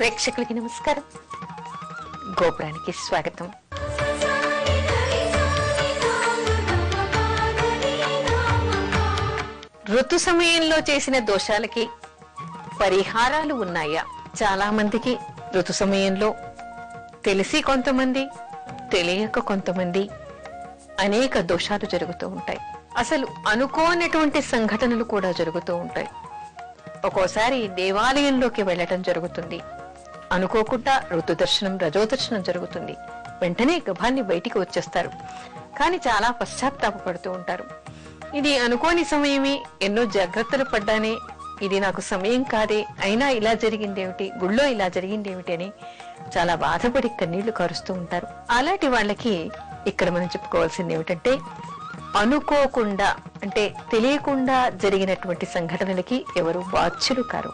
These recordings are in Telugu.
ప్రేక్షకులకి నమస్కారం. గోపురానికి స్వాగతం. ఋతు సమయంలో చేసిన దోషాలకి పరిహారాలు ఉన్నాయా? చాలా మందికి ఋతు సమయంలో తెలిసి కొంతమంది, తెలియక కొంతమంది అనేక దోషాలు జరుగుతూ ఉంటాయి. అసలు అనుకోనటువంటి సంఘటనలు కూడా జరుగుతూ ఉంటాయి. ఒక్కోసారి దేవాలయంలోకి వెళ్ళటం జరుగుతుంది, అనుకోకుండా ఋతు దర్శనం, రజోదర్శనం జరుగుతుంది. వెంటనే గభాన్ని బయటికి వచ్చేస్తారు, కానీ చాలా పశ్చాత్తాపడుతూ ఉంటారు. ఇది అనుకోని సమయమే, ఎన్నో జాగ్రత్తలు పడ్డానే, ఇది నాకు సమయం కాదే, అయినా ఇలా జరిగిందేమిటి, గుళ్ళో ఇలా జరిగిందేమిటి అని చాలా బాధపడి కన్నీళ్లు కారుస్తూ ఉంటారు. అలాంటి వాళ్ళకి ఇక్కడ మనం చెప్పుకోవాల్సింది ఏమిటంటే, అనుకోకుండా అంటే తెలియకుండా జరిగినటువంటి సంఘటనలకి ఎవరు బాధ్యులు కారు.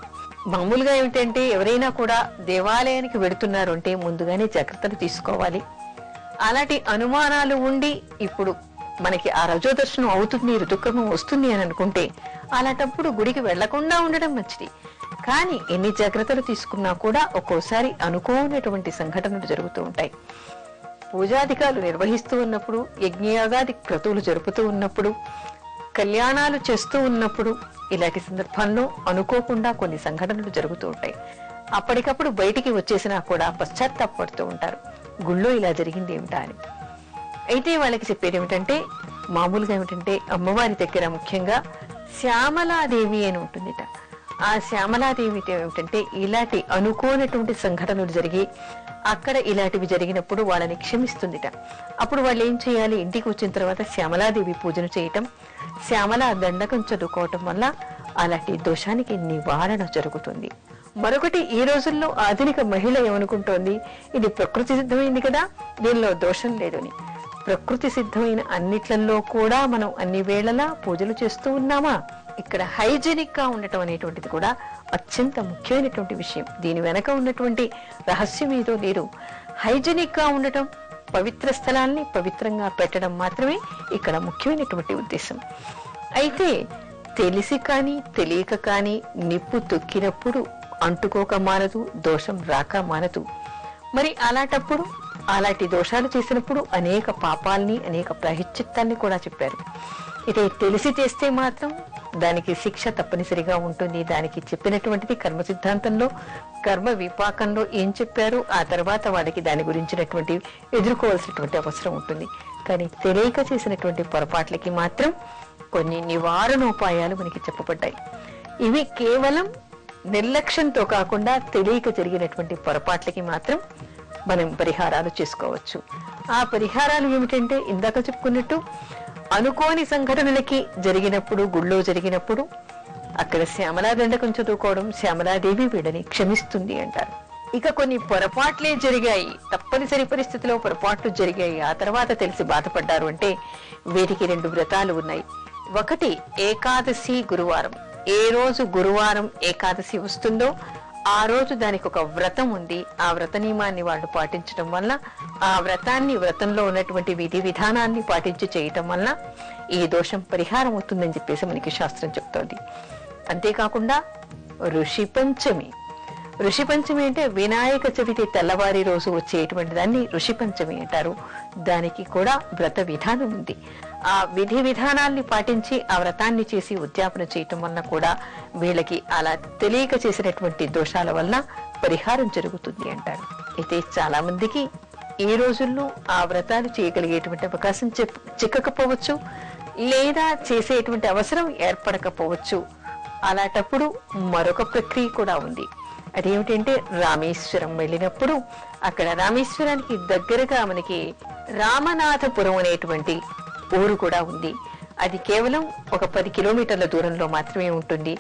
మామూలుగా ఏమిటంటే, ఎవరైనా కూడా దేవాలయానికి వెడుతున్నారు అంటే ముందుగానే జాగ్రత్తలు తీసుకోవాలి. అలాంటి అనుమానాలు ఉండి ఇప్పుడు మనకి ఆ రజోదర్శనం అవుతుంది, ఋతుక్రమం వస్తుంది అని అనుకుంటే అలాంటప్పుడు గుడికి వెళ్లకుండా ఉండడం మంచిది. కానీ ఎన్ని జాగ్రత్తలు తీసుకున్నా కూడా ఒక్కోసారి అనుకోనటువంటి సంఘటనలు జరుగుతూ ఉంటాయి. పూజాధికారులు నిర్వహిస్తూ ఉన్నప్పుడు, యజ్ఞయాగాది క్రతువులు జరుపుతూ ఉన్నప్పుడు, కళ్యాణాలు చేస్తూ ఉన్నప్పుడు ఇలాంటి సందర్భాల్లో అనుకోకుండా కొన్ని సంఘటనలు జరుగుతూ ఉంటాయి. అప్పటికప్పుడు బయటికి వచ్చేసినా కూడా పశ్చాత్తాపడుతూ ఉంటారు, గుళ్ళో ఇలా జరిగింది ఏమిటా అని. అయితే వాళ్ళకి చెప్పేది ఏమిటంటే, మామూలుగా ఏమిటంటే అమ్మవారి దగ్గర ముఖ్యంగా శ్యామలాదేవి అని ఉంటుందిట. ఆ శ్యామలాదేవి ఏమిటంటే ఇలాంటి అనుకోనటువంటి సంఘటనలు జరిగి అక్కడ ఇలాంటివి జరిగినప్పుడు వాళ్ళని క్షమిస్తుందిట. అప్పుడు వాళ్ళు ఏం చేయాలి, ఇంటికి వచ్చిన తర్వాత శ్యామలాదేవి పూజను చేయటం, శ్యామలా దండకం చదువుకోవటం వల్ల అలాంటి దోషానికి నివారణ జరుగుతుంది. మరొకటి, ఈ రోజుల్లో ఆధునిక మహిళ ఏమనుకుంటోంది, ఇది ప్రకృతి సిద్ధమైంది కదా, దీనిలో దోషం లేదు అని. ప్రకృతి సిద్ధమైన అన్నిట్లలో కూడా మనం అన్ని వేళలా పూజలు చేస్తూ ఉన్నామా? ఇక్కడ హైజెనిక్ గా ఉండటం అనేటువంటిది కూడా అత్యంత ముఖ్యమైనటువంటి విషయం. దీని వెనక ఉన్నటువంటి రహస్యం ఏదో లేదు. హైజెనిక్ గా ఉండటం, పవిత్ర స్థలాల్ని పవిత్రంగా పెట్టడం మాత్రమే ఇక్కడ ముఖ్యమైనటువంటి ఉద్దేశం. అయితే తెలిసి కానీ తెలియక కానీ నిప్పు తొక్కినప్పుడు అంటుకోక మానదు, దోషం రాక మానదు. మరి అలాంటప్పుడు అలాంటి దోషాలు చేసినప్పుడు అనేక పాపాలని, అనేక ప్రాయశ్చిత్తాన్ని కూడా చెప్పారు. ఇదే తెలిసి చేస్తే మాత్రం దానికి శిక్ష తప్పనిసరిగా ఉంటుంది. దానికి చెప్పినటువంటిది కర్మ సిద్ధాంతంలో, కర్మ విపాకంలో ఏం చెప్పారు, ఆ తర్వాత వాడికి దాని గురించినటువంటి ఎదుర్కోవాల్సినటువంటి అవసరం ఉంటుంది. కానీ తెలియక చేసినటువంటి పొరపాట్లకి మాత్రం కొన్ని నివారణోపాయాలు మనకి చెప్పబడ్డాయి. ఇవి కేవలం నిర్లక్ష్యంతో కాకుండా తెలియక జరిగినటువంటి పొరపాట్లకి మాత్రం మనం పరిహారాలు చేసుకోవచ్చు. ఆ పరిహారాలు ఏమిటంటే, ఇందాక చెప్పుకున్నట్టు అనుకోని సంఘటనలకి జరిగినప్పుడు, గుళ్ళో జరిగినప్పుడు అక్కడ శ్యామలా దండకం చదువుకోవడం, శ్యామలాదేవి వీడని క్షమిస్తుంది అంటారు. ఇక కొన్ని పొరపాట్లే జరిగాయి, తప్పనిసరి పరిస్థితిలో పొరపాట్లు జరిగాయి, ఆ తర్వాత తెలిసి బాధపడ్డారు అంటే వీరికి 2 వ్రతాలు ఉన్నాయి. ఒకటి ఏకాదశి గురువారం. ఏ రోజు గురువారం ఏకాదశి వస్తుందో ఆ రోజు దానికి ఒక వ్రతం ఉంది. ఆ వ్రత నియమాన్ని వాళ్ళు పాటించడం వల్ల, ఆ వ్రతాన్ని, వ్రతంలో ఉన్నటువంటి విధి విధానాన్ని పాటించి చేయటం వల్ల ఈ దోషం పరిహారం అవుతుందని చెప్పేసి మనకి శాస్త్రం చెప్తోంది. అంతేకాకుండా ఋషి పంచమి. ఋషి పంచమి అంటే వినాయక చవితి తెల్లవారి రోజు వచ్చేటువంటి దాన్ని ఋషి పంచమి అంటారు. దానికి కూడా వ్రత విధానం ఉంది. ఆ విధి విధానాన్ని పాటించి ఆ వ్రతాన్ని చేసి ఉద్యాపన చేయటం వల్ల కూడా వీళ్ళకి అలా తెలియక చేసినటువంటి దోషాల వల్ల పరిహారం జరుగుతుంది అంటారు. అయితే చాలా మందికి ఈ రోజుల్లో ఆ వ్రతాలు చేయగలిగేటువంటి అవకాశం చిక్కకపోవచ్చు, లేదా చేసేటువంటి అవసరం ఏర్పడకపోవచ్చు. అలాంటప్పుడు మరొక ప్రక్రియ కూడా ఉంది. అదేమిటంటే, రామేశ్వరం వెళ్ళినప్పుడు అక్కడ రామేశ్వరానికి దగ్గరగా మనకి రామనాథపురం అనేటువంటి ఊరు కూడా ఉంది. అది కేవలం ఒక 10 కిలోమీటర్ల దూరంలో మాత్రమే ఉంటుంది.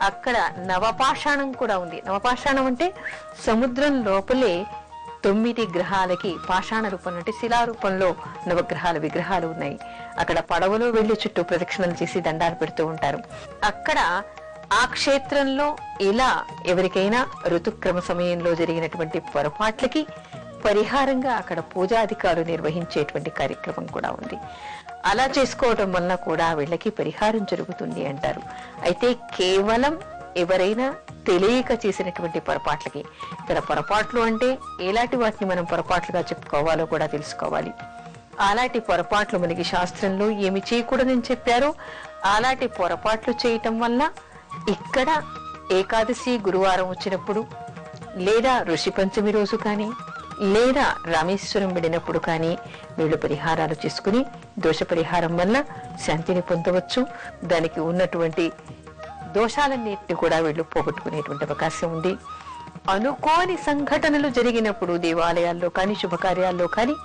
అక్కడ నవపాషాణం కూడా ఉంది. నవపాషాణం అంటే సముద్రం లోపలే 9 గ్రహాలకి పాషాణ రూపంలో అంటే శిలారూపంలో నవగ్రహాల విగ్రహాలు ఉన్నాయి. అక్కడ పడవలో వెళ్లి చుట్టూ ప్రదక్షిణలు చేసి దండాలు పెడుతూ ఉంటారు. అక్కడ ఆ క్షేత్రంలో ఇలా ఎవరికైనా ఋతుక్రమ సమయంలో జరిగినటువంటి పొరపాట్లకి పరిహారంగా అక్కడ పూజాధికారులు నిర్వహించేటువంటి కార్యక్రమం కూడా ఉంది. అలా చేసుకోవడం వల్ల కూడా వీళ్ళకి పరిహారం జరుగుతుంది అంటారు. అయితే కేవలం ఎవరైనా తెలియక చేసినటువంటి పొరపాట్లకి. ఇక్కడ పొరపాట్లు అంటే ఎలాంటి వాటిని మనం పొరపాట్లుగా చెప్పుకోవాలో కూడా తెలుసుకోవాలి. అలాంటి పొరపాట్లు మనకి శాస్త్రంలో ఏమి చేయకూడదని చెప్పారో అలాంటి పొరపాట్లు చేయటం వల్ల ఇక్కడ ఏకాదశి గురువారం వచ్చినప్పుడు, లేదా ఋషి పంచమి రోజు కానీ, లేదా రామేశ్వరం వెళ్ళినప్పుడు కానీ వీళ్ళు పరిహారాలు చేసుకుని దోష పరిహారం వల్ల శాంతిని పొందవచ్చు. దానికి ఉన్నటువంటి దోషాలన్నింటినీ కూడా వీళ్ళు పోగొట్టుకునేటువంటి అవకాశం ఉంది. అనుకోని సంఘటనలు జరిగినప్పుడు దేవాలయాల్లో కానీ శుభకార్యాల్లో కానీ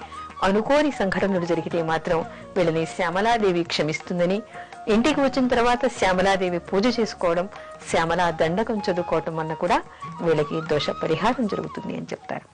అనుకోని సంఘటనలు జరిగితే మాత్రం వీళ్ళని శ్యామలాదేవి క్షమిస్తుందని, ఇంటికి వచ్చిన తర్వాత శ్యామలాదేవి పూజ చేసుకోవడం, శ్యామలా దండకం చదువుకోవటం వల్ల కూడా వీళ్ళకి దోష పరిహారం జరుగుతుంది అని చెప్తారు.